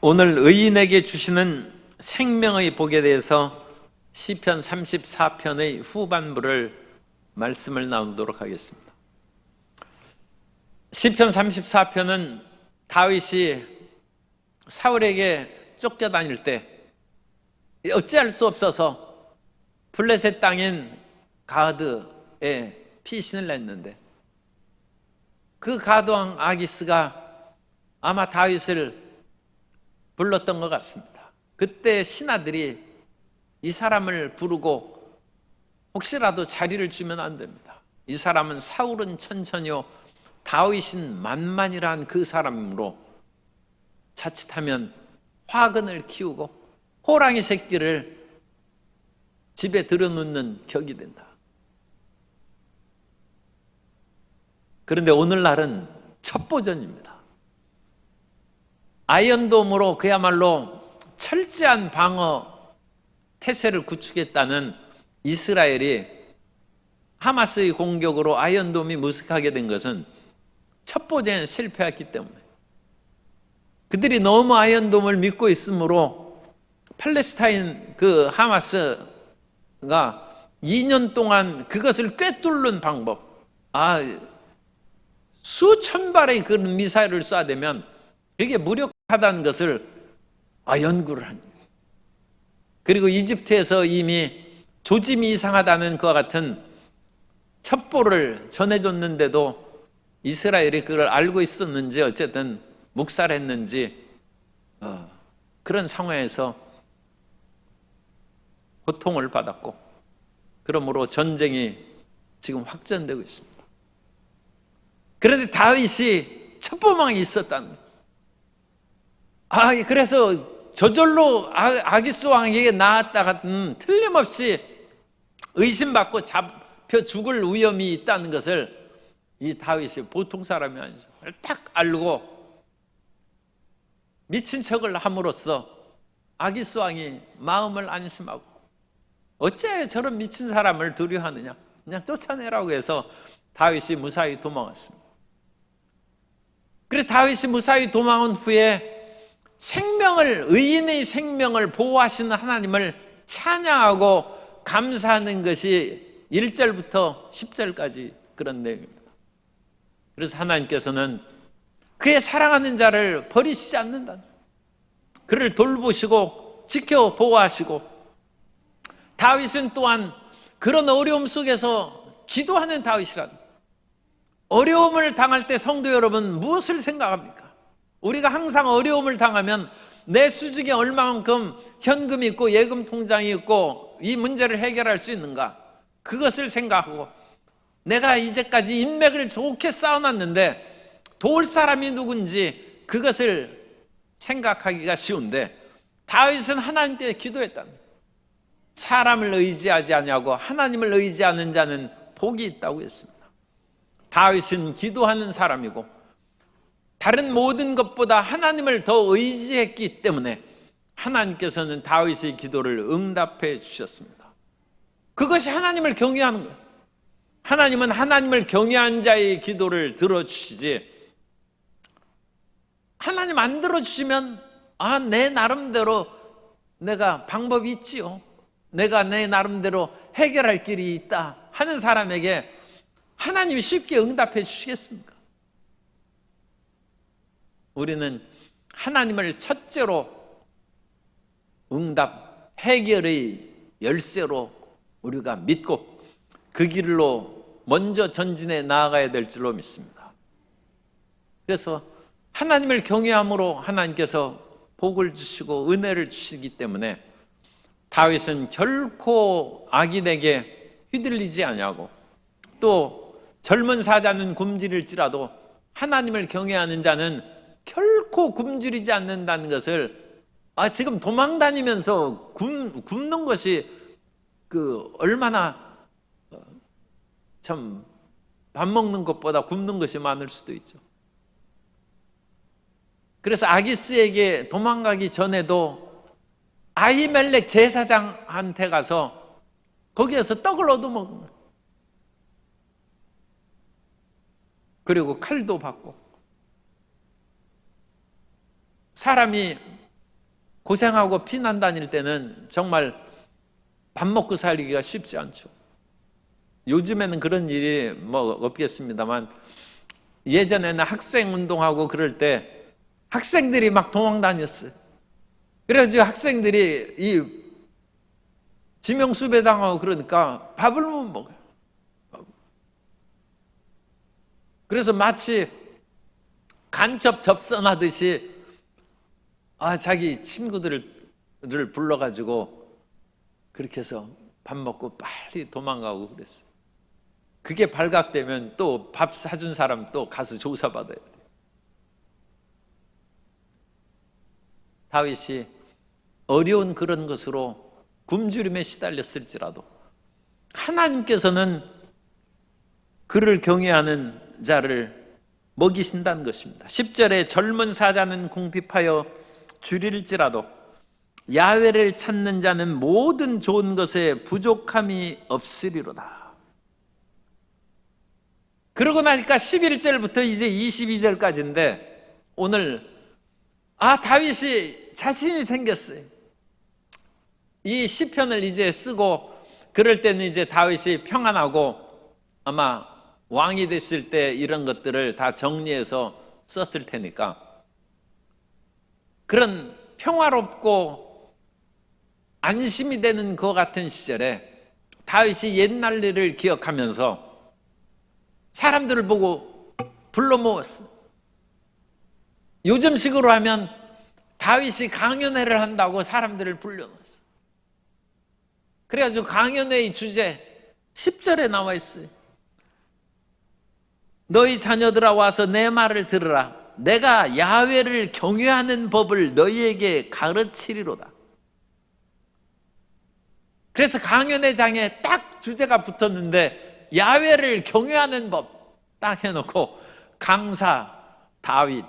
오늘 의인에게 주시는 생명의 복에 대해서 시편 34편의 후반부를 말씀을 나누도록 하겠습니다. 시편 34편은 다윗이 사울에게 쫓겨다닐 때 어찌할 수 없어서 블레셋 땅인 가드에 피신을 했는데, 그 가드왕 아기스가 아마 다윗을 불렀던 것 같습니다. 그때 신하들이 이 사람을 부르고 혹시라도 자리를 주면 안 됩니다. 이 사람은 사울은 천천히요 다윗은 만만이란 그 사람으로 자칫하면 화근을 키우고 호랑이 새끼를 집에 들여놓는 격이 된다. 그런데 오늘날은 첩보전입니다. 아이언돔으로 그야말로 철저한 방어 태세를 구축했다는 이스라엘이 하마스의 공격으로 아이언돔이 무색하게 된 것은 첩보전에 실패했기 때문에, 그들이 너무 아이언돔을 믿고 있으므로 팔레스타인 그 하마스가 2년 동안 그것을 꿰뚫는 방법, 수천 발의 그 미사일을 쏴대면 그게 무력하다는 것을 연구를 합니다. 그리고 이집트에서 이미 조짐이 이상하다는 것과 같은 첩보를 전해줬는데도 이스라엘이 그걸 알고 있었는지 어쨌든 묵살했는지 그런 상황에서 고통을 받았고, 그러므로 전쟁이 지금 확전되고 있습니다. 그런데 다윗이 첩보망이 있었다는 거예요. 그래서 저절로 아기스 왕에게 나았다가 틀림없이 의심받고 잡혀 죽을 위험이 있다는 것을 이 다윗이 보통 사람이 아니죠. 딱 알고 미친 척을 함으로써 아기스 왕이 마음을 안심하고, 어째 저런 미친 사람을 두려워하느냐, 그냥 쫓아내라고 해서 다윗이 무사히 도망왔습니다. 그래서 다윗이 무사히 도망온 후에 의인의 생명을 보호하시는 하나님을 찬양하고 감사하는 것이 1절부터 10절까지 그런 내용입니다. 그래서 하나님께서는 그의 사랑하는 자를 버리시지 않는다. 그를 돌보시고 지켜 보호하시고, 다윗은 또한 그런 어려움 속에서 기도하는 다윗이란, 어려움을 당할 때 성도 여러분 무엇을 생각합니까? 우리가 항상 어려움을 당하면 내 수중에 얼마만큼 현금이 있고 예금 통장이 있고 이 문제를 해결할 수 있는가, 그것을 생각하고, 내가 이제까지 인맥을 좋게 쌓아놨는데 도울 사람이 누군지 그것을 생각하기가 쉬운데, 다윗은 하나님께 기도했다. 사람을 의지하지 아니하고 하나님을 의지하는 자는 복이 있다고 했습니다. 다윗은 기도하는 사람이고 다른 모든 것보다 하나님을 더 의지했기 때문에 하나님께서는 다윗의 기도를 응답해 주셨습니다. 그것이 하나님을 경외하는 거예요. 하나님은 하나님을 경외한 자의 기도를 들어주시지, 하나님 안 들어주시면 내 나름대로 내가 방법이 있지요, 내가 내 나름대로 해결할 길이 있다 하는 사람에게 하나님이 쉽게 응답해 주시겠습니까? 우리는 하나님을 첫째로 응답, 해결의 열쇠로 우리가 믿고 그 길로 먼저 전진해 나아가야 될 줄로 믿습니다. 그래서 하나님을 경외함으로 하나님께서 복을 주시고 은혜를 주시기 때문에 다윗은 결코 악인에게 휘둘리지 아니하고, 또 젊은 사자는 굶주릴지라도 하나님을 경외하는 자는 결코 굶주리지 않는다는 것을, 지금 도망 다니면서 굶는 것이 얼마나 참 밥 먹는 것보다 굶는 것이 많을 수도 있죠. 그래서 아기스에게 도망가기 전에도 아히멜렉 제사장한테 가서 거기에서 떡을 얻어먹는 거예요. 그리고 칼도 받고, 사람이 고생하고 피난 다닐 때는 정말 밥 먹고 살기가 쉽지 않죠. 요즘에는 그런 일이 뭐 없겠습니다만, 예전에는 학생 운동하고 그럴 때 학생들이 막 도망 다녔어요. 그래가지고 학생들이 이 지명수배당하고 그러니까 밥을 못 먹어요. 그래서 마치 간첩 접선하듯이 자기 친구들을 불러가지고 그렇게 해서 밥 먹고 빨리 도망가고 그랬어요. 그게 발각되면 또 밥 사준 사람 또 가서 조사받아야 돼요. 다윗이 어려운 그런 것으로 굶주림에 시달렸을지라도 하나님께서는 그를 경외하는 자를 먹이신다는 것입니다. 10절에 젊은 사자는 궁핍하여 줄일지라도 야훼를 찾는 자는 모든 좋은 것에 부족함이 없으리로다. 그러고 나니까 11절부터 이제 22절까지인데 오늘 다윗이 자신이 생겼어요. 이 시편을 이제 쓰고 그럴 때는 이제 다윗이 평안하고 아마 왕이 됐을 때 이런 것들을 다 정리해서 썼을 테니까 그런 평화롭고 안심이 되는 것 같은 시절에 다윗이 옛날 일을 기억하면서 사람들을 보고 불러 모았어. 요즘식으로 하면 다윗이 강연회를 한다고 사람들을 불러놨어. 그래가지고 강연회의 주제 10절에 나와 있어요. 너희 자녀들아 와서 내 말을 들으라. 내가 야훼를 경외하는 법을 너희에게 가르치리로다. 그래서 강연회장에 딱 주제가 붙었는데 야훼를 경외하는 법 딱 해놓고 강사 다윗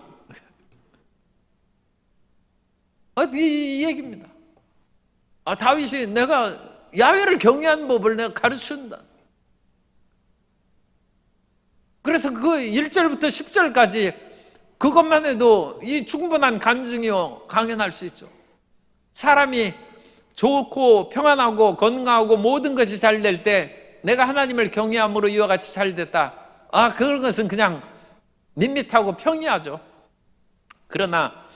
이 얘기입니다. 다윗이 내가 야훼를 경외하는 법을 내가 가르친다. 그래서 그 1절부터 10절까지 그것만 해도 이 충분한 간증이요 강연할 수 있죠. 사람이 좋고 평안하고 건강하고 모든 것이 잘 될 때 내가 하나님을 경외함으로 이와 같이 잘 됐다. 그런 것은 그냥 밋밋하고 평이하죠. 그러나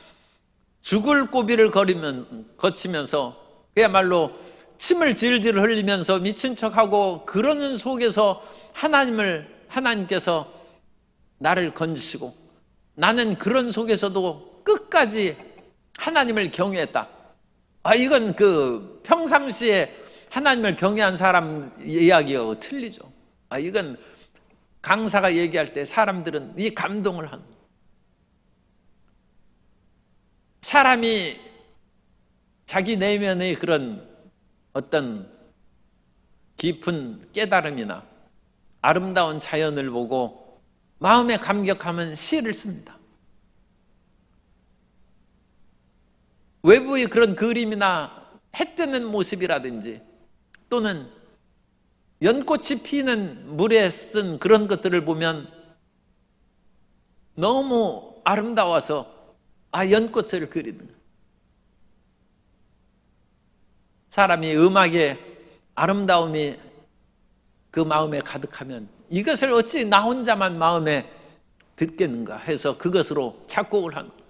죽을 고비를 거치면서 그야말로 침을 질질 흘리면서 미친 척하고 그러는 속에서 하나님께서 나를 건지시고 나는 그런 속에서도 끝까지 하나님을 경외했다. 이건 그 평상시에 하나님을 경외한 사람 이야기하고 틀리죠. 이건 강사가 얘기할 때 사람들은 이 감동을 하는 사람이 자기 내면의 그런 어떤 깊은 깨달음이나 아름다운 자연을 보고 마음에 감격하면 시를 씁니다. 외부의 그런 그림이나 해 뜨는 모습이라든지 또는 연꽃이 피는 물에 쓴 그런 것들을 보면 너무 아름다워서 연꽃을 그리는 거예요. 사람이 음악의 아름다움이 그 마음에 가득하면 이것을 어찌 나 혼자만 마음에 듣겠는가 해서 그것으로 작곡을 한 거예요.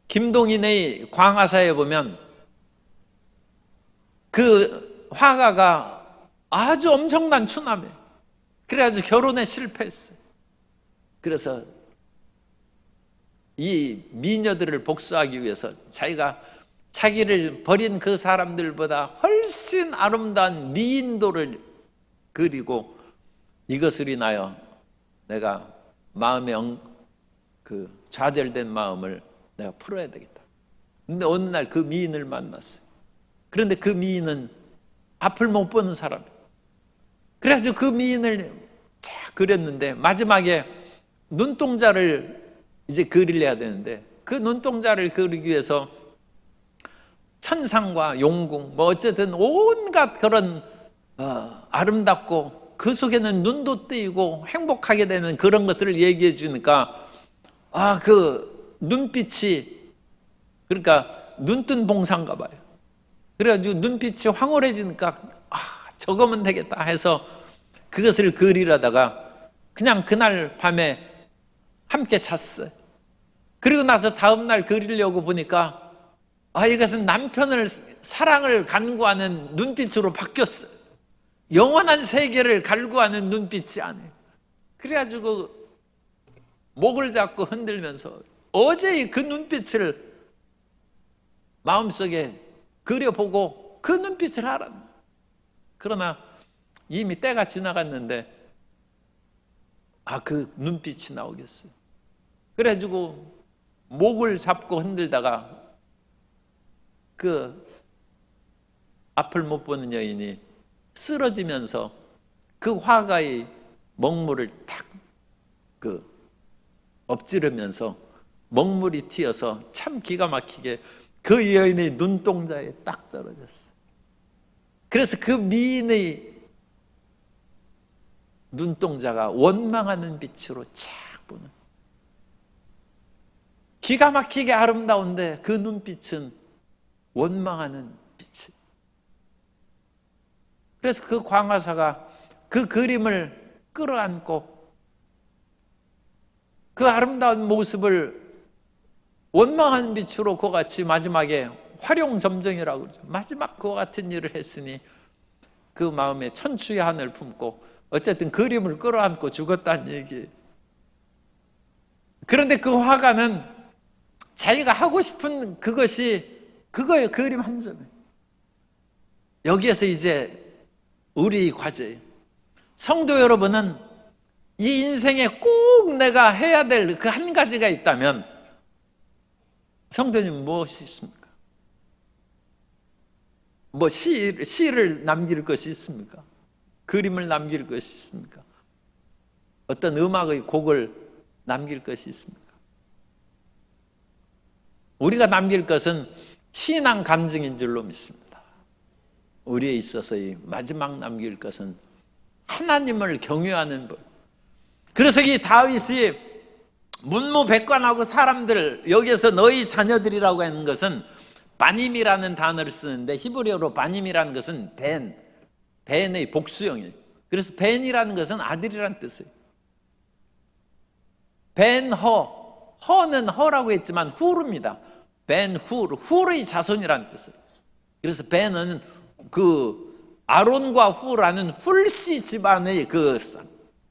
김동인의 광화사에 보면 그 화가가 아주 엄청난 추남이에요. 그래가지고 결혼에 실패했어요. 그래서 이 미녀들을 복수하기 위해서 자기를 버린 그 사람들보다 훨씬 아름다운 미인도를 그리고 이것을 인하여 내가 마음에 그 좌절된 마음을 내가 풀어야 되겠다. 근데 어느 날 그 미인을 만났어요. 그런데 그 미인은 앞을 못 보는 사람. 그래가지고 그 미인을 쫙 그렸는데 마지막에 눈동자를 이제 그리려야 되는데 그 눈동자를 그리기 위해서 천상과 용궁 어쨌든 온갖 그런 아름답고 그 속에는 눈도 뜨이고 행복하게 되는 그런 것들을 얘기해 주니까 그 눈빛이, 그러니까 눈뜬 봉사인가 봐요. 그래가지고 눈빛이 황홀해지니까 저거면 되겠다 해서 그것을 그리려다가 그냥 그날 밤에 함께 잤어요. 그리고 나서 다음날 그리려고 보니까 이것은 남편을 사랑을 간구하는 눈빛으로 바뀌었어요. 영원한 세계를 갈구하는 눈빛이 아니에요. 그래가지고 목을 잡고 흔들면서 어제의 그 눈빛을 마음속에 그려보고 그 눈빛을 알았나. 그러나 이미 때가 지나갔는데 그 눈빛이 나오겠어요. 그래가지고 목을 잡고 흔들다가 그 앞을 못 보는 여인이 쓰러지면서 그 화가의 먹물을 탁 엎지르면서 먹물이 튀어서 참 기가 막히게 그 여인의 눈동자에 딱 떨어졌어요. 그래서 그 미인의 눈동자가 원망하는 빛으로 쫙 보는, 기가 막히게 아름다운데 그 눈빛은 원망하는 빛이. 그래서 그 광화사가 그 그림을 끌어안고 그 아름다운 모습을 원망하는 빛으로 그와 같이 마지막에 활용점정이라고 그러죠. 마지막 그와 같은 일을 했으니 그 마음에 천추의 한을 품고 어쨌든 그림을 끌어안고 죽었다는 얘기예요. 그런데 그 화가는 자기가 하고 싶은 그것이 그거예요. 그림 한 점에. 여기에서 이제 우리 과제예요. 성도 여러분은 이 인생에 꼭 내가 해야 될 그 한 가지가 있다면 성도님 무엇이 있습니까? 뭐 시를 남길 것이 있습니까? 그림을 남길 것이 있습니까? 어떤 음악의 곡을 남길 것이 있습니까? 우리가 남길 것은 신앙 간증인 줄로 믿습니다. 우리에 있어서의 마지막 남길 것은 하나님을 경외하는 법. 그래서 이 다윗이 문무백관하고 사람들, 여기에서 너희 자녀들이라고 하는 것은 바님이라는 단어를 쓰는데 히브리어로 바님이라는 것은 벤의 복수형이에요. 그래서 벤이라는 것은 아들이라는 뜻이에요. 허는 허라고 했지만 후르입니다. 훌의 자손이라는 뜻이에요. 그래서 벤은 그 아론과 후라는 훌씨 집안의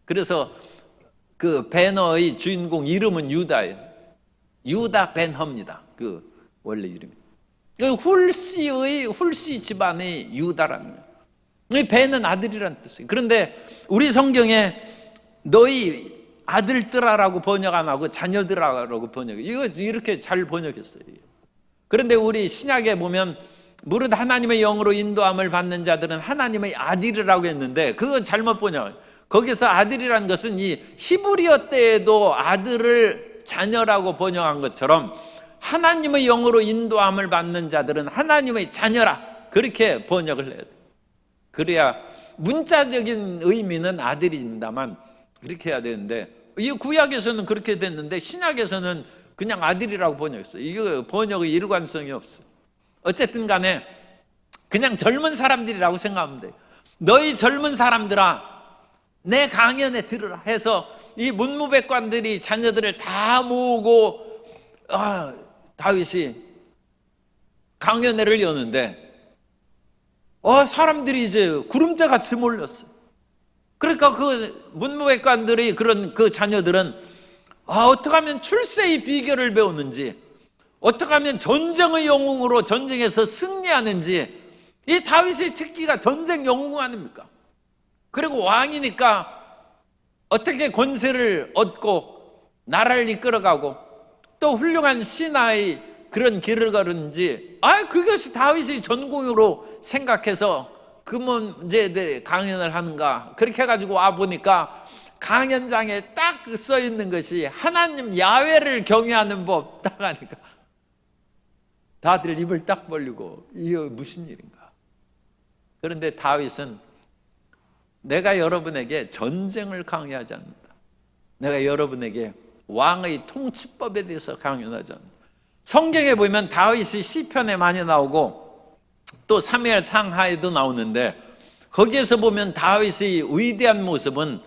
그래서 그 베너의 주인공 이름은 유다예요. 유다 벤허입니다. 그 원래 이름이. 훌씨 집안의 유다라는 거예요. 이 벤은 아들이라는 뜻이에요. 그런데 우리 성경에 너희 아들들아라고 번역 안 하고 자녀들아라고 번역해요. 이거 이렇게 잘 번역했어요. 그런데 우리 신약에 보면 무릇 하나님의 영으로 인도함을 받는 자들은 하나님의 아들이라고 했는데 그건 잘못 번역. 거기서 아들이라는 것은 이 히브리어 때에도 아들을 자녀라고 번역한 것처럼 하나님의 영으로 인도함을 받는 자들은 하나님의 자녀라, 그렇게 번역을 해야 돼요. 그래야 문자적인 의미는 아들입니다만 그렇게 해야 되는데, 이 구약에서는 그렇게 됐는데 신약에서는 그냥 아들이라고 번역했어요. 이거 번역의 일관성이 없어요. 어쨌든 간에 그냥 젊은 사람들이라고 생각하면 돼요. 너희 젊은 사람들아 내 강연에 들으라 해서 이 문무백관들이 자녀들을 다 모으고 다윗이 강연회를 여는데 사람들이 이제 구름대같이 몰렸어요. 그러니까 그 문무백관들이 그런 그 자녀들은 어떻게 하면 출세의 비결을 배우는지, 어떻게 하면 전쟁의 영웅으로 전쟁에서 승리하는지, 이 다윗의 특기가 전쟁 영웅 아닙니까? 그리고 왕이니까 어떻게 권세를 얻고 나라를 이끌어가고 또 훌륭한 신하의 그런 길을 걸은지 그것이 다윗의 전공으로 생각해서 그 문제에 대해 강연을 하는가, 그렇게 해가지고 와보니까 강연장에 딱 써있는 것이 하나님 야훼를 경외하는 법 딱 하니까 다들 입을 딱 벌리고 이게 무슨 일인가. 그런데 다윗은 내가 여러분에게 전쟁을 강요하지 않는다. 내가 여러분에게 왕의 통치법에 대해서 강연하죠. 성경에 보면 다윗이 시편에 많이 나오고 또 사무엘 상하에도 나오는데, 거기에서 보면 다윗의 위대한 모습은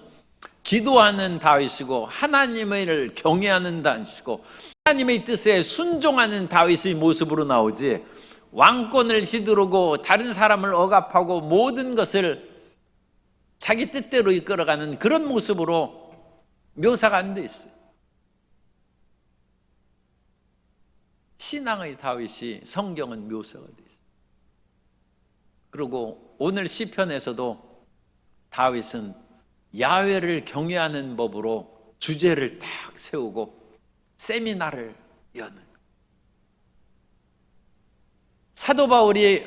기도하는 다윗이고 하나님을 경외하는 다윗이고 하나님의 뜻에 순종하는 다윗의 모습으로 나오지, 왕권을 휘두르고 다른 사람을 억압하고 모든 것을 자기 뜻대로 이끌어가는 그런 모습으로 묘사가 안 돼 있어요. 신앙의 다윗이 성경은 묘사가 돼 있어요. 그리고 오늘 시편에서도 다윗은 야훼를 경외하는 법으로 주제를 딱 세우고 세미나를 여는, 사도 바울이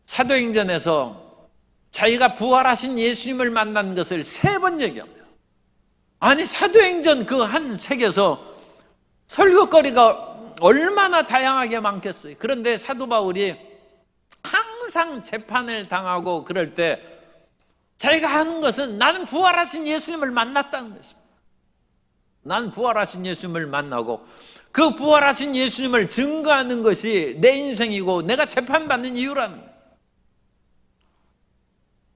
사도행전에서 자기가 부활하신 예수님을 만난 것을 3번 얘기합니다. 아니, 사도행전 그 한 책에서 설교거리가 얼마나 다양하게 많겠어요. 그런데 사도 바울이 항상 재판을 당하고 그럴 때 자기가 하는 것은 나는 부활하신 예수님을 만났다는 것입니다. 나는 부활하신 예수님을 만나고 그 부활하신 예수님을 증거하는 것이 내 인생이고 내가 재판받는 이유라는 거예요.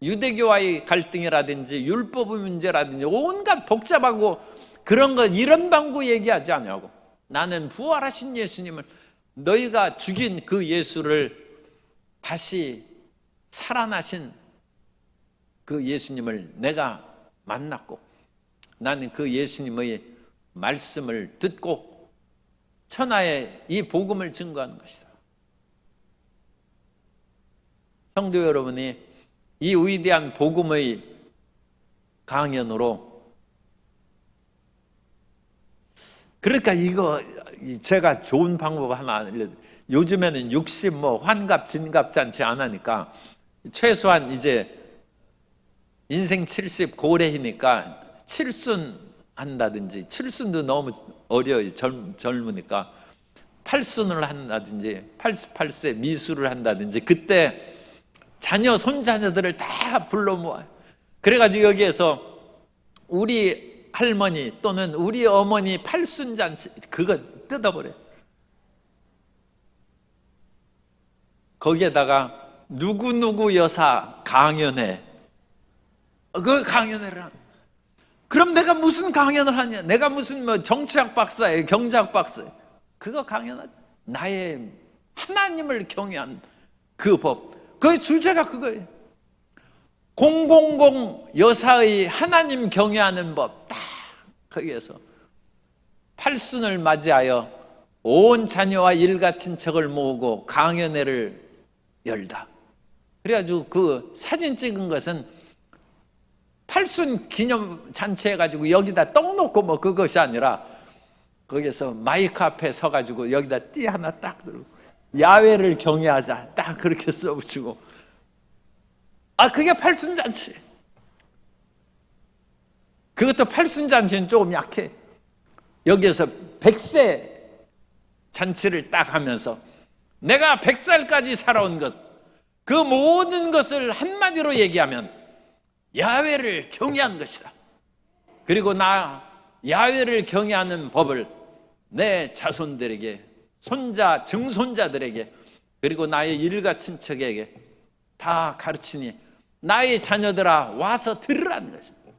유대교와의 갈등이라든지 율법의 문제라든지 온갖 복잡하고 그런 거 이런 방구 얘기하지 않냐고. 나는 부활하신 예수님을, 너희가 죽인 그 예수를 다시 살아나신 그 예수님을 내가 만났고 나는 그 예수님의 말씀을 듣고 천하에 이 복음을 증거하는 것이다. 성도 여러분이 이 위대한 복음의 강연으로, 그러니까 이거 제가 좋은 방법 하나 알려드려요. 요즘에는 60 환갑 진갑 잔치 안 하니까 최소한 이제 인생 70 고래이니까 칠순 한다든지, 칠순도 너무 어려요. 젊으니까 8순을 한다든지 88세 미술을 한다든지, 그때 자녀 손자녀들을 다 불러 모아요. 그래가지고 여기에서 우리 할머니 또는 우리 어머니 8순 잔치 그거 뜯어버려요. 거기에다가 누구누구 여사 강연회, 그 강연회를 하는. 그럼 내가 무슨 강연을 하냐? 내가 무슨 정치학 박사예요, 경제학 박사예요. 그거 강연하죠. 나의 하나님을 경외한 그 법, 그 주제가 그거예요. 000 여사의 하나님 경외하는 법, 딱 거기에서 8순을 맞이하여 온 자녀와 일가 친척을 모으고 강연회를 열다. 그래가지고 그 사진 찍은 것은 8순 기념 잔치 해가지고 여기다 떡 놓고 그것이 아니라 거기서 마이크 앞에 서가지고 여기다 띠 하나 딱 들고 야훼를 경외하자 딱 그렇게 써붙이고, 그게 8순 잔치. 그것도 8순 잔치는 조금 약해. 여기에서 100세 잔치를 딱 하면서 내가 100살까지 살아온 것, 그 모든 것을 한마디로 얘기하면 야훼를 경외한 것이다. 그리고 나 야훼를 경외하는 법을 내 자손들에게, 손자, 증손자들에게, 그리고 나의 일가 친척에게 다 가르치니 나의 자녀들아 와서 들으라는 것입니다.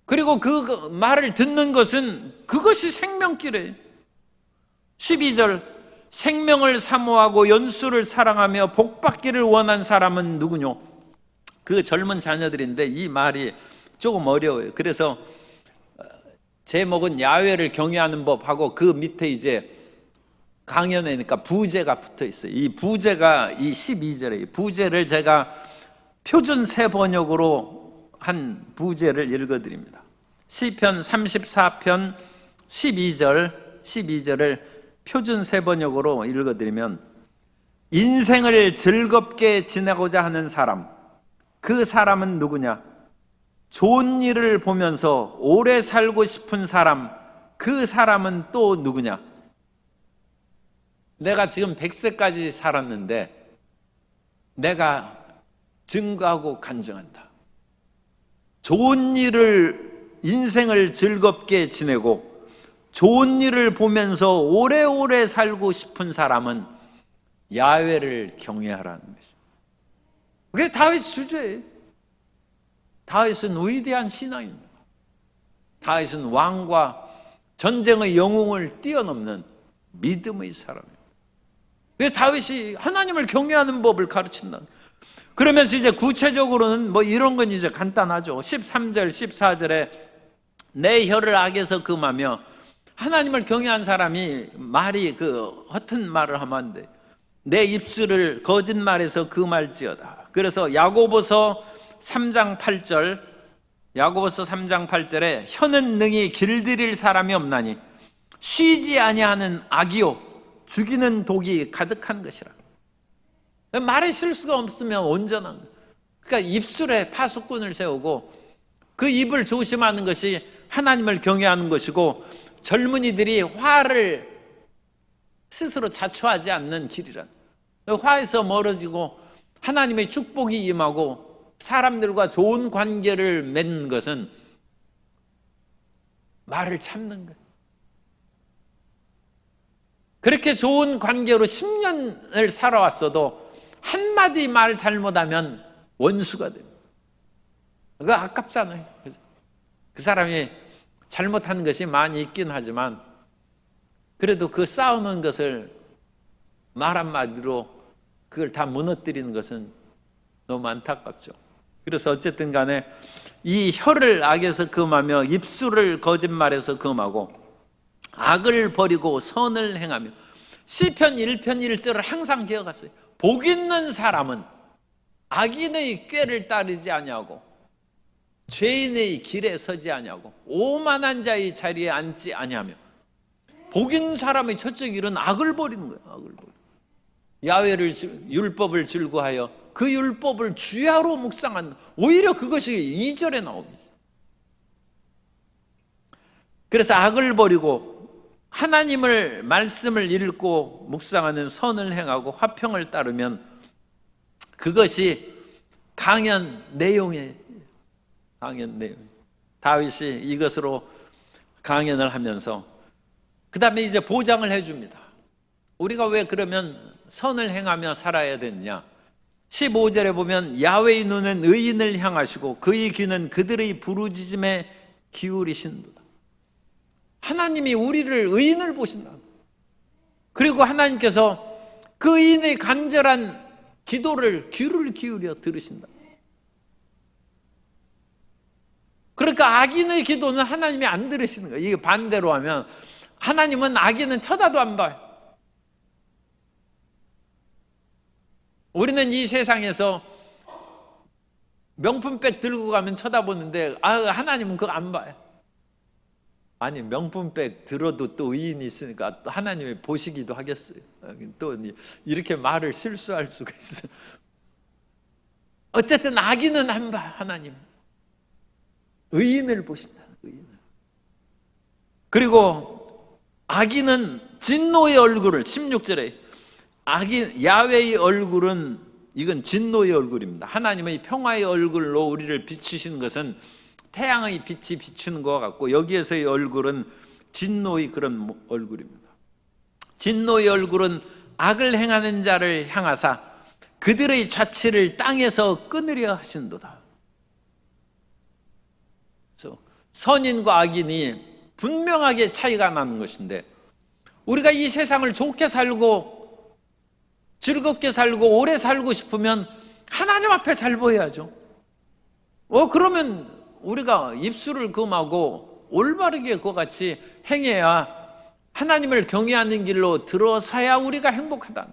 그리고 그 말을 듣는 것은 그것이 생명길이에요. 12절, 생명을 사모하고 연수를 사랑하며 복받기를 원한 사람은 누구뇨? 그 젊은 자녀들인데 이 말이 조금 어려워요. 그래서 제목은 야훼를 경외하는 법하고 그 밑에 이제 강연회니까 부제가 붙어 있어요. 이 부제가 이 12절에, 부제를 제가 표준 세 번역으로 한 부제를 읽어드립니다. 시편 34편 12절을 표준 세 번역으로 읽어드리면, 인생을 즐겁게 지내고자 하는 사람, 그 사람은 누구냐? 좋은 일을 보면서 오래 살고 싶은 사람, 그 사람은 또 누구냐? 내가 지금 100세까지 살았는데 내가 증거하고 간증한다. 좋은 일을 인생을 즐겁게 지내고 좋은 일을 보면서 오래오래 살고 싶은 사람은 야훼를 경외하라는 것이죠. 그게 다윗 주제예요. 다윗은 위대한 신앙입니다. 다윗은 왕과 전쟁의 영웅을 뛰어넘는 믿음의 사람이에요. 다윗이 하나님을 경외하는 법을 가르친다. 그러면서 이제 구체적으로는 뭐 이런 건 이제 간단하죠. 13절, 14절에 내 혀를 악에서 금하며, 하나님을 경외한 사람이 말이 허튼 말을 하면 안 돼. 내 입술을 거짓말에서 금할지어다. 그래서 야고보서 3장 8절, 야고보서 3장 8절에 혀는 능히 길들일 사람이 없나니 쉬지 아니하는 악이요 죽이는 독이 가득한 것이라. 말에 실수가 없으면 온전한 거예요. 그러니까 입술에 파수꾼을 세우고 그 입을 조심하는 것이 하나님을 경외하는 것이고, 젊은이들이 화를 스스로 자초하지 않는 길이란, 화에서 멀어지고 하나님의 축복이 임하고 사람들과 좋은 관계를 맺는 것은 말을 참는 거예요. 그렇게 좋은 관계로 10년을 살아왔어도 한마디 말 잘못하면 원수가 됩니다. 그거 아깝잖아요. 그 사람이 잘못한 것이 많이 있긴 하지만 그래도 그 싸우는 것을 말 한마디로 그걸 다 무너뜨리는 것은 너무 안타깝죠. 그래서 어쨌든 간에 이 혀를 악에서 금하며 입술을 거짓말에서 금하고 악을 버리고 선을 행하며. 시편 1편 1절을 항상 기억하세요. 복 있는 사람은 악인의 꾀를 따르지 아니하고 죄인의 길에 서지 아니하고 오만한 자의 자리에 앉지 아니하며. 복 있는 사람의 첫째 길은 악을 버리는 거예요. 악을 버리고 야훼를 율법을 즐거하여 그 율법을 주야로 묵상하는, 오히려 그것이 2절에 나옵니다. 그래서 악을 버리고 하나님을 말씀을 읽고 묵상하는 선을 행하고 화평을 따르면 그것이 강연 내용이에요. 강연 내용. 다윗이 이것으로 강연을 하면서 그 다음에 이제 보장을 해줍니다. 우리가 왜 그러면 선을 행하며 살아야 되느냐. 15절에 보면 야훼의 눈은 의인을 향하시고 그의 귀는 그들의 부르짖음에 기울이신도다. 하나님이 우리를 의인을 보신다. 그리고 하나님께서 그 의인의 간절한 기도를 귀를 기울여 들으신다. 그러니까 악인의 기도는 하나님이 안 들으시는 거예요. 이게 반대로 하면 하나님은 악인은 쳐다도 안 봐요. 우리는 이 세상에서 명품백 들고 가면 쳐다보는데 하나님은 그거 안 봐요. 아니, 명품백 들어도 또 의인이 있으니까 또 하나님이 보시기도 하겠어요. 또 이렇게 말을 실수할 수가 있어요. 어쨌든 악인은 안 봐. 하나님 의인을 보신다. 의인을. 그리고 악인은 진노의 얼굴을, 16절에 악인 야훼의 얼굴은 이건 진노의 얼굴입니다. 하나님의 평화의 얼굴로 우리를 비추시는 것은 태양의 빛이 비추는 것 같고, 여기에서의 얼굴은 진노의 그런 얼굴입니다. 진노의 얼굴은 악을 행하는 자를 향하사 그들의 좌치를 땅에서 끊으려 하신도다. 그래서 선인과 악인이 분명하게 차이가 나는 것인데, 우리가 이 세상을 좋게 살고 즐겁게 살고 오래 살고 싶으면 하나님 앞에 잘 보여야죠. 그러면 우리가 입술을 금하고 올바르게 그와 같이 행해야 하나님을 경외하는 길로 들어서야 우리가 행복하다.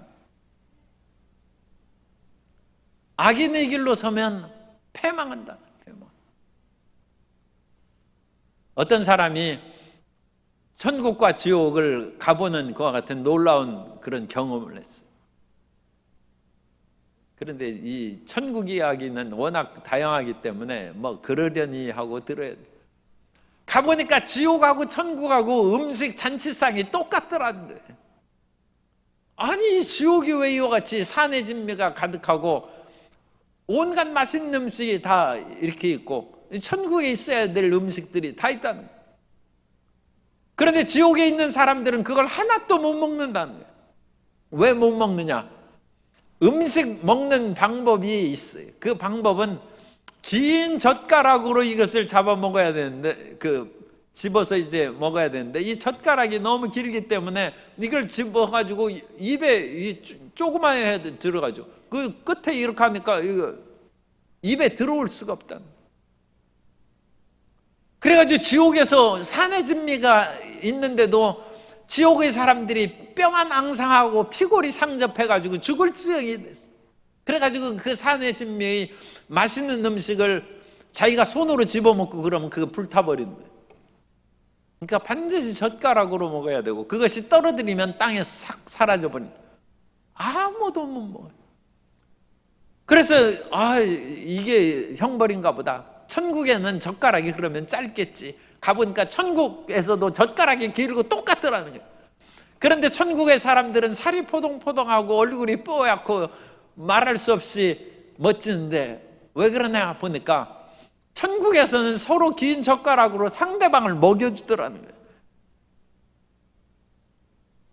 악인의 길로 서면 패망한다. 패망. 어떤 사람이 천국과 지옥을 가보는 그와 같은 놀라운 그런 경험을 했어요. 그런데 이 천국 이야기는 워낙 다양하기 때문에 뭐 그러려니 하고 들어야 돼요. 가보니까 지옥하고 천국하고 음식 잔치상이 똑같더라는 거예요. 아니, 지옥이 왜 이와 같이 산의 진미가 가득하고 온갖 맛있는 음식이 다 이렇게 있고 천국에 있어야 될 음식들이 다 있다는 거예요. 그런데 지옥에 있는 사람들은 그걸 하나도 못 먹는다는 거예요. 왜 못 먹느냐? 음식 먹는 방법이 있어요. 그 방법은 긴 젓가락으로 이것을 잡아 먹어야 되는데, 집어서 이제 먹어야 되는데, 이 젓가락이 너무 길기 때문에 이걸 집어가지고 입에 조그마해 들어가죠. 그 끝에 이렇게 하니까 이거 입에 들어올 수가 없다. 그래가지고 지옥에서 산의 진미가 있는데도 지옥의 사람들이 뼈만 앙상하고 피골이 상접해가지고 죽을 지경이 됐어. 그래가지고 그 산의 진미의 맛있는 음식을 자기가 손으로 집어먹고 그러면 그거 불타버리는 거예요. 그러니까 반드시 젓가락으로 먹어야 되고, 그것이 떨어뜨리면 땅에 싹 사라져버린다. 아무도 못 먹어요. 그래서 이게 형벌인가 보다. 천국에는 젓가락이 그러면 짧겠지. 가보니까 천국에서도 젓가락이 길고 똑같더라는 거예요. 그런데 천국의 사람들은 살이 포동포동하고 얼굴이 뽀얗고 말할 수 없이 멋지는데 왜 그러냐 보니까 천국에서는 서로 긴 젓가락으로 상대방을 먹여주더라는 거예요.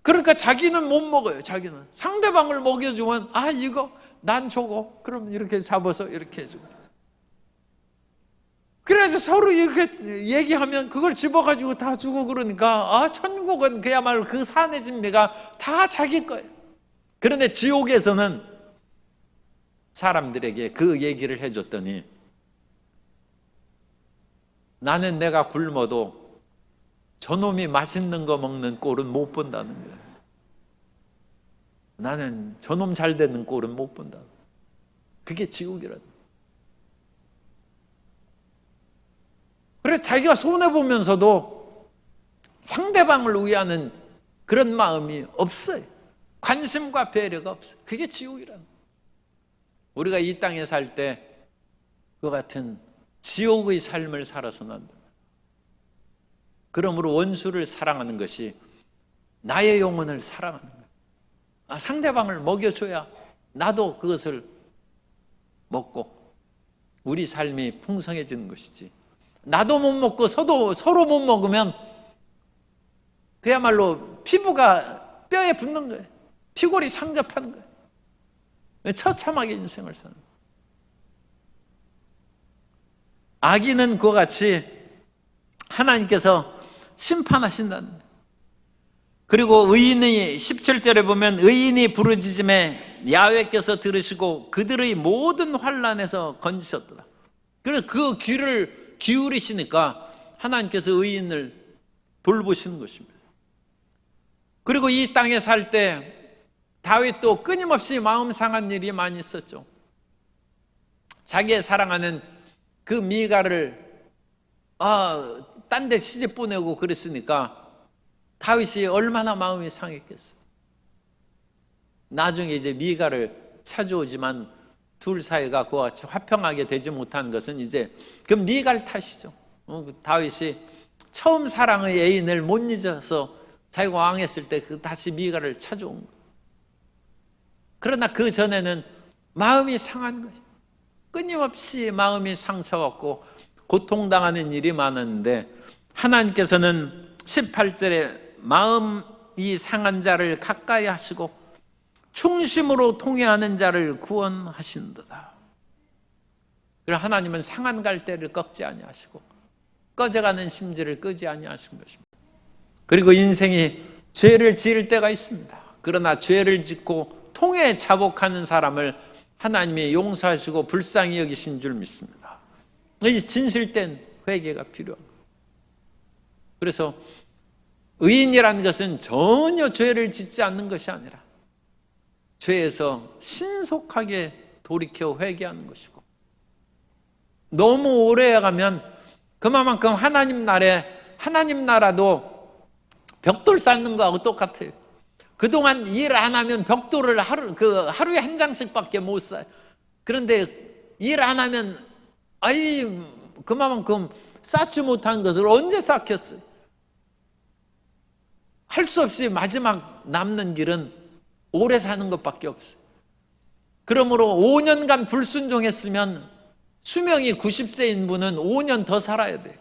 그러니까 자기는 못 먹어요. 자기는 상대방을 먹여주면 이거 난 저거 그러면 이렇게 잡아서 이렇게 해주고, 그래서 서로 이렇게 얘기하면 그걸 집어가지고 다 주고, 그러니까 천국은 그야말로 그 산의 진미가 다 자기 거예요. 그런데 지옥에서는 사람들에게 그 얘기를 해줬더니 나는 내가 굶어도 저놈이 맛있는 거 먹는 꼴은 못 본다는 거예요. 나는 저놈 잘 되는 꼴은 못 본다. 그게 지옥이라는 거예요. 그래서 자기가 손해보면서도 상대방을 위하는 그런 마음이 없어요. 관심과 배려가 없어요. 그게 지옥이라는 거예요. 우리가 이 땅에 살 때 그 같은 지옥의 삶을 살아서는 안 됩니다. 그러므로 원수를 사랑하는 것이 나의 영혼을 사랑하는 거예요. 상대방을 먹여줘야 나도 그것을 먹고 우리 삶이 풍성해지는 것이지, 나도 못 먹고 서로 못 먹으면 그야말로 피부가 뼈에 붙는 거예요. 피골이 상접하는 거예요. 처참하게 인생을 사는 거예요. 악인은 그와 같이 하나님께서 심판하신다는 거예요. 그리고 의인이 17절에 보면 의인이 부르짖음에 야훼께서 들으시고 그들의 모든 환난에서 건지셨더라. 그래서 그 귀를 기울이시니까 하나님께서 의인을 돌보시는 것입니다. 그리고 이 땅에 살 때 다윗도 끊임없이 마음 상한 일이 많이 있었죠. 자기의 사랑하는 그 미갈을 딴 데 시집 보내고 그랬으니까 다윗이 얼마나 마음이 상했겠어요. 나중에 이제 미갈을 찾아오지만 둘 사이가 그와 같이 화평하게 되지 못한 것은 이제 그 미갈 탓이죠. 다윗이 처음 사랑의 애인을 못 잊어서 자기가 왕했을 때 다시 미갈을 찾아온 거예요. 그러나 그 전에는 마음이 상한 거예요. 끊임없이 마음이 상처받고 고통당하는 일이 많았는데 하나님께서는 18절에 마음이 상한 자를 가까이 하시고 충심으로 통회하는 자를 구원하신도다. 그리고 하나님은 상한 갈대를 꺾지 아니하시고 꺼져가는 심지를 끄지 아니하신 것입니다. 그리고 인생이 죄를 지을 때가 있습니다. 그러나 죄를 짓고 통회에 자복하는 사람을 하나님이 용서하시고 불쌍히 여기신 줄 믿습니다. 이 진실된 회개가 필요한 거예요. 그래서 의인이라는 것은 전혀 죄를 짓지 않는 것이 아니라 죄에서 신속하게 돌이켜 회개하는 것이고, 너무 오래 가면 그만큼 하나님 나라도 벽돌 쌓는 거하고 똑같아요. 그동안 일 안 하면 벽돌을 하루에 한 장씩밖에 못 쌓아요. 그런데 일 안 하면 그만큼 쌓지 못한 것을 언제 쌓겠어요? 할 수 없이 마지막 남는 길은 오래 사는 것밖에 없어요. 그러므로 5년간 불순종했으면 수명이 90세인 분은 5년 더 살아야 돼.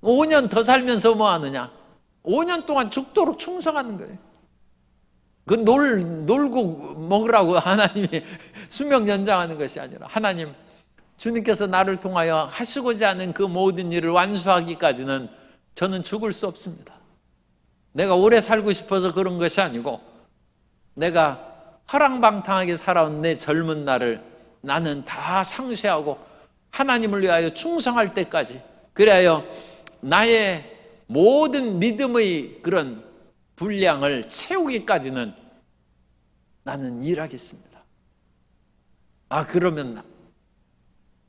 5년 더 살면서 뭐 하느냐? 5년 동안 죽도록 충성하는 거예요. 그 놀고 먹으라고 하나님이 수명 연장하는 것이 아니라, 하나님, 주님께서 나를 통하여 하시고자 하는 그 모든 일을 완수하기까지는 저는 죽을 수 없습니다. 내가 오래 살고 싶어서 그런 것이 아니고, 내가 허랑방탕하게 살아온 내 젊은 날을 나는 다 상쇄하고 하나님을 위하여 충성할 때까지, 그래야 나의 모든 믿음의 그런 분량을 채우기까지는 나는 일하겠습니다. 그러면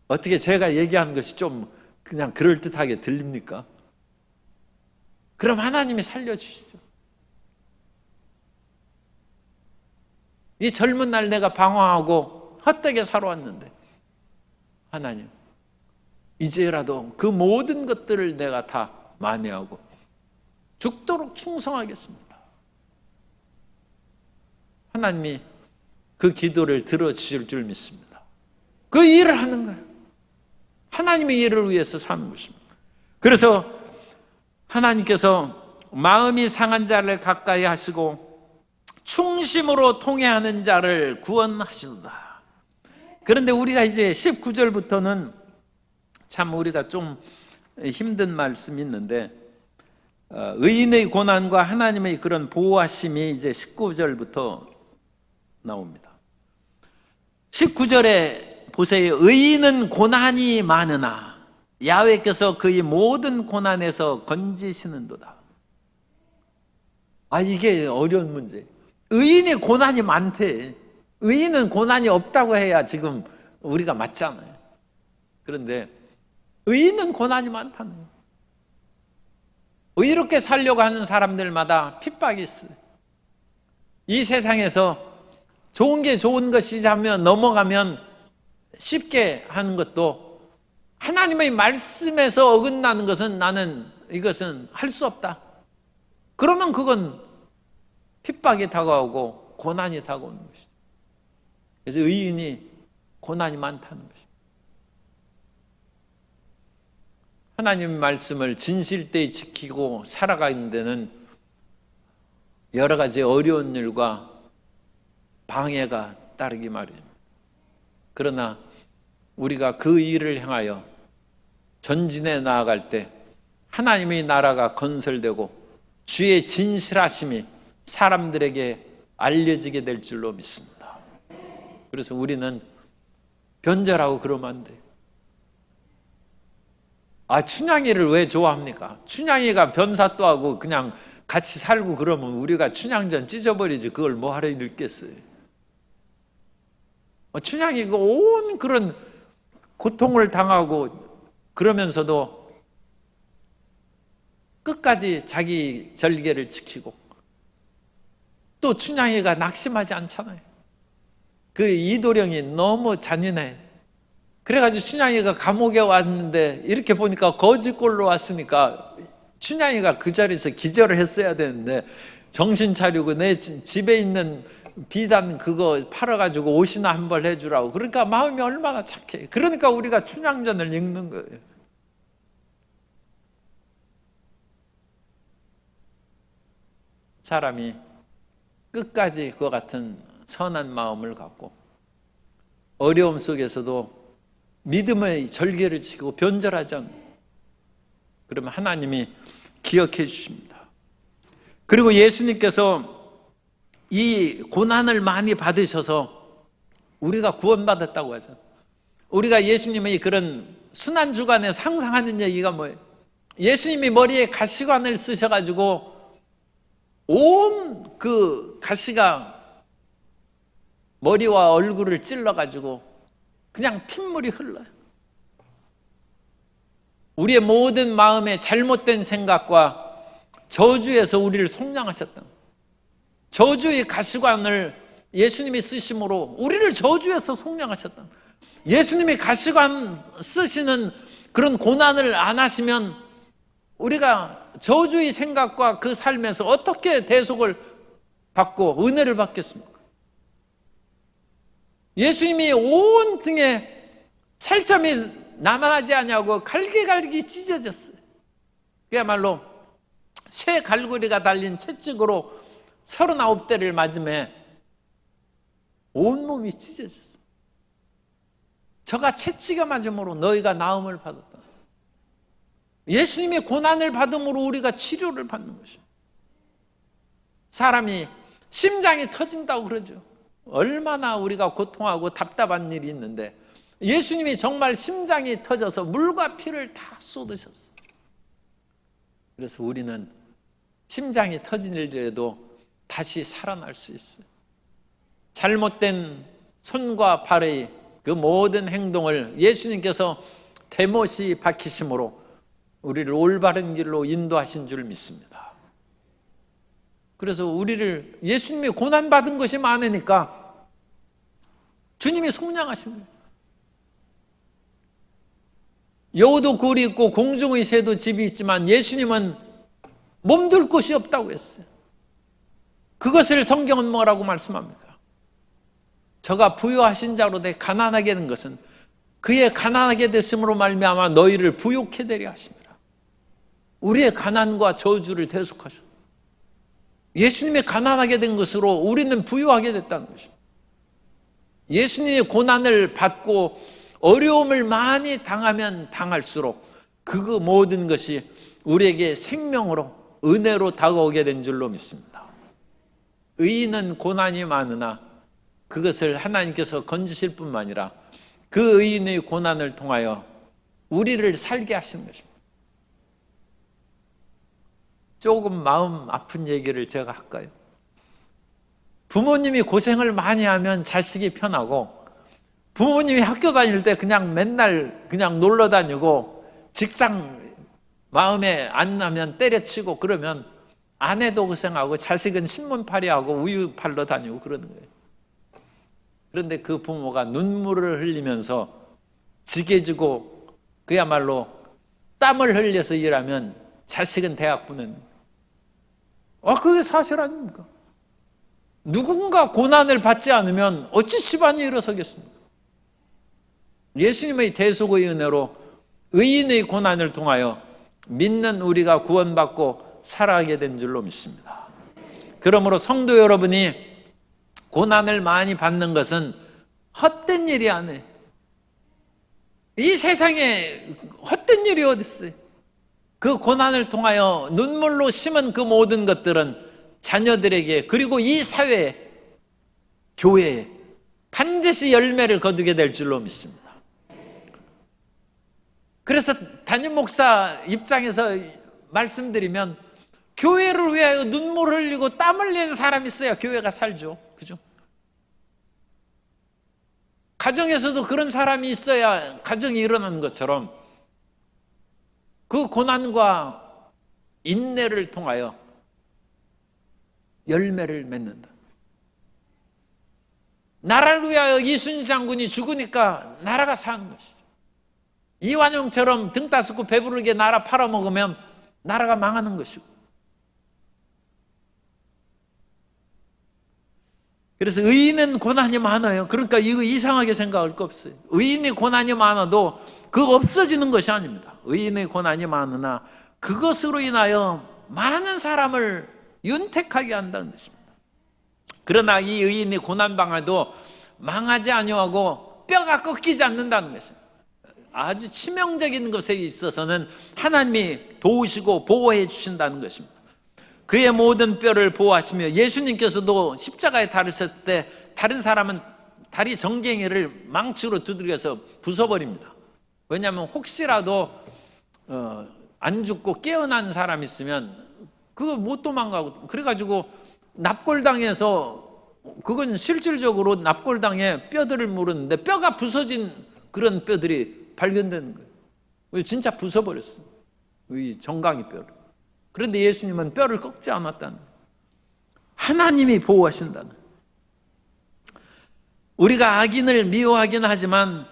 어떻게 제가 얘기하는 것이 좀 그냥 그럴듯하게 들립니까? 그럼 하나님이 살려주시죠. 이 젊은 날 내가 방황하고 헛되게 살아왔는데, 하나님, 이제라도 그 모든 것들을 내가 다 만회하고 죽도록 충성하겠습니다. 하나님이 그 기도를 들어주실 줄 믿습니다. 그 일을 하는 거예요. 하나님의 일을 위해서 사는 것입니다. 그래서 하나님께서 마음이 상한 자를 가까이 하시고 충심으로 통회하는 자를 구원하시도다. 그런데 우리가 이제 19절부터는 참 우리가 좀 힘든 말씀이 있는데, 의인의 고난과 하나님의 그런 보호하심이 이제 19절부터 나옵니다. 19절에 보세요. 의인은 고난이 많으나 야훼께서 그의 모든 고난에서 건지시는도다. 이게 어려운 문제. 의인이 고난이 많대. 의인은 고난이 없다고 해야 지금 우리가 맞잖아요. 그런데 의인은 고난이 많다는 거예요. 의롭게 살려고 하는 사람들마다 핍박이 있어요. 이 세상에서 좋은 게 좋은 것이자면 넘어가면 쉽게 하는 것도, 하나님의 말씀에서 어긋나는 것은 나는 이것은 할 수 없다. 그러면 그건 핍박이 다가오고 고난이 다가오는 것이죠. 그래서 의인이 고난이 많다는 것입니다. 하나님의 말씀을 진실되이 지키고 살아가는 데는 여러 가지 어려운 일과 방해가 따르기 마련입니다. 그러나 우리가 그 일을 향하여 전진해 나아갈 때 하나님의 나라가 건설되고 주의 진실하심이 사람들에게 알려지게 될 줄로 믿습니다. 그래서 우리는 변절하고 그러면 안 돼요. 춘향이를 왜 좋아합니까? 춘향이가 변사또 하고 그냥 같이 살고 그러면 우리가 춘향전 찢어버리지 그걸 뭐 하러 읽겠어요? 춘향이가 온 그런 고통을 당하고 그러면서도 끝까지 자기 절개를 지키고, 또 춘향이가 낙심하지 않잖아요. 그 이도령이 너무 잔인해. 그래가지고 춘향이가 감옥에 왔는데 이렇게 보니까 거지꼴로 왔으니까 춘향이가 그 자리에서 기절을 했어야 되는데 정신 차리고 내 집에 있는 비단 그거 팔아가지고 옷이나 한 벌 해주라고. 그러니까 마음이 얼마나 착해. 그러니까 우리가 춘향전을 읽는 거예요. 사람이 끝까지 그와 같은 선한 마음을 갖고 어려움 속에서도 믿음의 절개를 지키고 변절하지 않는, 그러면 하나님이 기억해 주십니다. 그리고 예수님께서 이 고난을 많이 받으셔서 우리가 구원받았다고 하죠. 우리가 예수님의 그런 순환주간에 상상하는 얘기가 뭐예요? 예수님이 머리에 가시관을 쓰셔가지고 온 그 가시가 머리와 얼굴을 찔러가지고 그냥 핏물이 흘러요. 우리의 모든 마음의 잘못된 생각과 저주에서 우리를 속량하셨다. 저주의 가시관을 예수님이 쓰심으로 우리를 저주에서 속량하셨다. 예수님이 가시관 쓰시는 그런 고난을 안 하시면 우리가 저주의 생각과 그 삶에서 어떻게 대속을 받고 은혜를 받겠습니까? 예수님이 온 등에 살점이 남아나지 아니하고 갈기갈기 찢어졌어요. 그야말로 쇠 갈고리가 달린 채찍으로 39대를 맞음에 온몸이 찢어졌어요. 저가 채찍에 맞음으로 너희가 나음을 받았다. 예수님의 고난을 받음으로 우리가 치료를 받는 것입니다. 사람이 심장이 터진다고 그러죠. 얼마나 우리가 고통하고 답답한 일이 있는데 예수님이 정말 심장이 터져서 물과 피를 다 쏟으셨어요. 그래서 우리는 심장이 터진 일에도 다시 살아날 수 있어요. 잘못된 손과 발의 그 모든 행동을 예수님께서 대못이 박히심으로 우리를 올바른 길로 인도하신 줄 믿습니다. 그래서 우리를 예수님이 고난받은 것이 많으니까 주님이 속량하신 거예요. 여우도 굴이 있고 공중의 새도 집이 있지만 예수님은 몸둘 곳이 없다고 했어요. 그것을 성경은 뭐라고 말씀합니까? 저가 부유하신 자로 돼 가난하게 된 것은 그의 가난하게 됐음으로 말미암아 너희를 부욕해 되려 하심이라. 우리의 가난과 저주를 대속하셨어요. 예수님의 가난하게 된 것으로 우리는 부유하게 됐다는 것입니다. 예수님의 고난을 받고 어려움을 많이 당하면 당할수록 그 모든 것이 우리에게 생명으로 은혜로 다가오게 된 줄로 믿습니다. 의인은 고난이 많으나 그것을 하나님께서 건지실 뿐만 아니라 그 의인의 고난을 통하여 우리를 살게 하시는 것입니다. 조금 마음 아픈 얘기를 제가 할까요? 부모님이 고생을 많이 하면 자식이 편하고 부모님이 학교 다닐 때 그냥 맨날 그냥 놀러 다니고 직장 마음에 안 나면 때려치고 그러면 아내도 고생하고 자식은 신문팔이하고 우유 팔러 다니고 그러는 거예요. 그런데 그 부모가 눈물을 흘리면서 지게지고 그야말로 땀을 흘려서 일하면 자식은 대학 보내는 거예요. 그게 사실 아닙니까? 누군가 고난을 받지 않으면 어찌 집안이 일어서겠습니까? 예수님의 대속의 은혜로 의인의 고난을 통하여 믿는 우리가 구원받고 살아가게 된 줄로 믿습니다. 그러므로 성도 여러분이 고난을 많이 받는 것은 헛된 일이 아니에요. 이 세상에 헛된 일이 어디 있어요? 그 고난을 통하여 눈물로 심은 그 모든 것들은 자녀들에게 그리고 이 사회에 교회에 반드시 열매를 거두게 될 줄로 믿습니다. 그래서 담임 목사 입장에서 말씀드리면 교회를 위하여 눈물을 흘리고 땀 흘리는 사람이 있어야 교회가 살죠. 그죠? 가정에서도 그런 사람이 있어야 가정이 일어나는 것처럼 그 고난과 인내를 통하여 열매를 맺는다. 나라를 위하여 이순신 장군이 죽으니까 나라가 사는 것이죠. 이완용처럼 등 따스고 배부르게 나라 팔아먹으면 나라가 망하는 것이고. 그래서 의인은 고난이 많아요. 그러니까 이거 이상하게 생각할 거 없어요. 의인이 고난이 많아도 그거 없어지는 것이 아닙니다. 의인의 고난이 많으나 그것으로 인하여 많은 사람을 윤택하게 한다는 것입니다. 그러나 이 의인이 고난당해도 망하지 아니하고 뼈가 꺾이지 않는다는 것입니다. 아주 치명적인 것에 있어서는 하나님이 도우시고 보호해 주신다는 것입니다. 그의 모든 뼈를 보호하시며 예수님께서도 십자가에 달으셨을 때 다른 사람은 다리 정갱이를 망치로 두드려서 부숴버립니다. 왜냐하면 혹시라도 안 죽고 깨어난 사람이 있으면 그거 못 도망가고 그래가지고 납골당해서 그건 실질적으로 납골당에 뼈들을 물었는데 뼈가 부서진 그런 뼈들이 발견되는 거예요. 진짜 부숴버렸어요. 이 정강이 뼈를. 그런데 예수님은 뼈를 꺾지 않았다는 거예요. 하나님이 보호하신다는 거예요. 우리가 악인을 미워하긴 하지만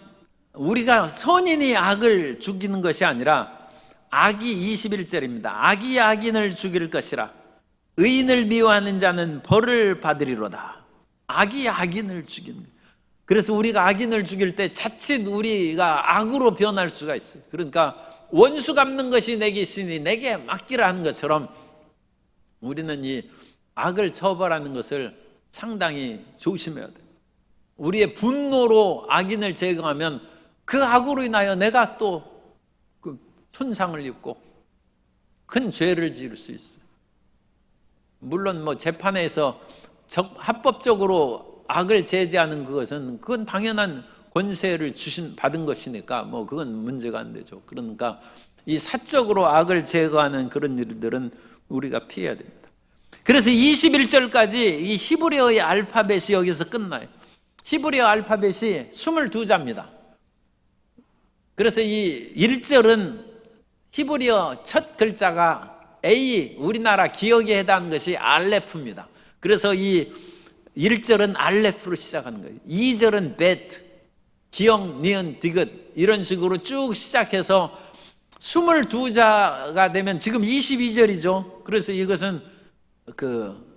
우리가 선인이 악을 죽이는 것이 아니라 악이 21절입니다. 악이 악인을 죽일 것이라 의인을 미워하는 자는 벌을 받으리로다. 악이 악인을 죽이는 거예요. 그래서 우리가 악인을 죽일 때 자칫 우리가 악으로 변할 수가 있어요. 그러니까 원수 갚는 것이 내게 있으니 내게 맡기라 하는 것처럼 우리는 이 악을 처벌하는 것을 상당히 조심해야 돼요. 우리의 분노로 악인을 제거하면 그 악으로 인하여 내가 또 그 손상을 입고 큰 죄를 지을 수 있어요. 물론 뭐 재판에서 합법적으로 악을 제재하는 그건 당연한 권세를 받은 것이니까 뭐 그건 문제가 안 되죠. 그러니까 이 사적으로 악을 제거하는 그런 일들은 우리가 피해야 됩니다. 그래서 21절까지 이 히브리어의 알파벳이 여기서 끝나요. 히브리어 알파벳이 22자입니다. 그래서 이 1절은 히브리어 첫 글자가 A, 우리나라 기억에 해당하는 것이 알레프입니다. 그래서 이 1절은 알레프로 시작하는 거예요. 2절은 베트, 기억, 니은, 디귿 이런 식으로 쭉 시작해서 22자가 되면 지금 22절이죠. 그래서 이것은 그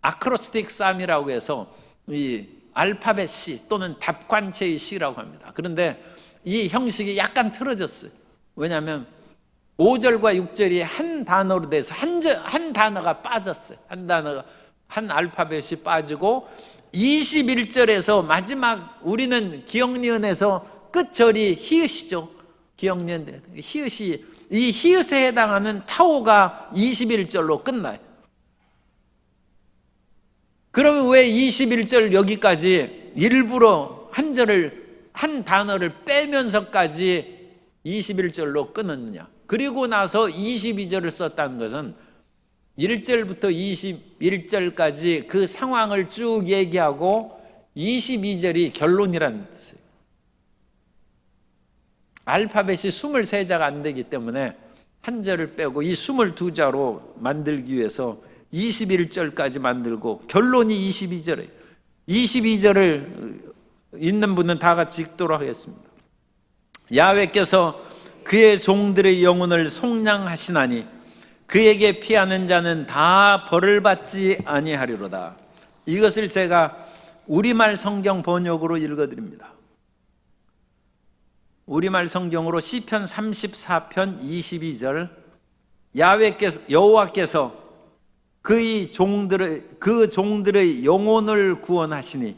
아크로스틱 쌈이라고 해서 이 알파벳 시 또는 답관체의 시라고 합니다. 그런데 이 형식이 약간 틀어졌어요. 왜냐하면 5절과 6절이 한 단어로 돼서 한 단어가 빠졌어요. 한 알파벳이 빠지고 21절에서 마지막 우리는 기억니은에서 끝절이 히읗이죠. 기억니은 히읗이 이 히읗에 해당하는 타오가 21절로 끝나요. 그러면 왜 21절 여기까지 일부러 한 단어를 빼면서까지 21절로 끊었느냐? 그리고 나서 22절을 썼다는 것은 1절부터 21절까지 그 상황을 쭉 얘기하고 22절이 결론이라는 뜻이에요. 알파벳이 23자가 안 되기 때문에 한 절을 빼고 이 22자로 만들기 위해서 21절까지 만들고 결론이 22절이에요. 22절을 있는 분은 다 같이 읽도록 하겠습니다. 야훼께서 그의 종들의 영혼을 속량하시나니 그에게 피하는 자는 다 벌을 받지 아니하리로다. 이것을 제가 우리말 성경 번역으로 읽어드립니다. 우리말 성경으로 시편 34편 22절 여호와께서 그 종들의 영혼을 구원하시니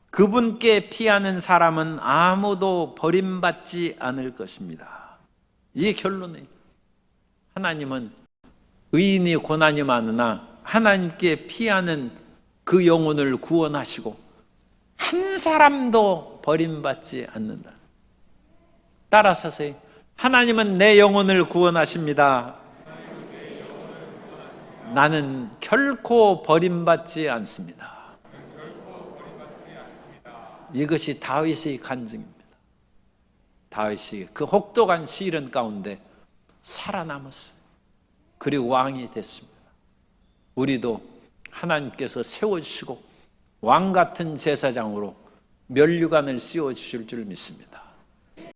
그분께 피하는 사람은 아무도 버림받지 않을 것입니다. 이 결론이에요. 하나님은 의인이 고난이 많으나 하나님께 피하는 그 영혼을 구원하시고 한 사람도 버림받지 않는다. 따라서세요. 하나님은 내 영혼을 구원하십니다. 나는 결코 버림받지 않습니다. 이것이 다윗의 간증입니다. 다윗이 그 혹독한 시련 가운데 살아남았어요. 그리고 왕이 됐습니다. 우리도 하나님께서 세워주시고 왕 같은 제사장으로 면류관을 씌워주실 줄 믿습니다.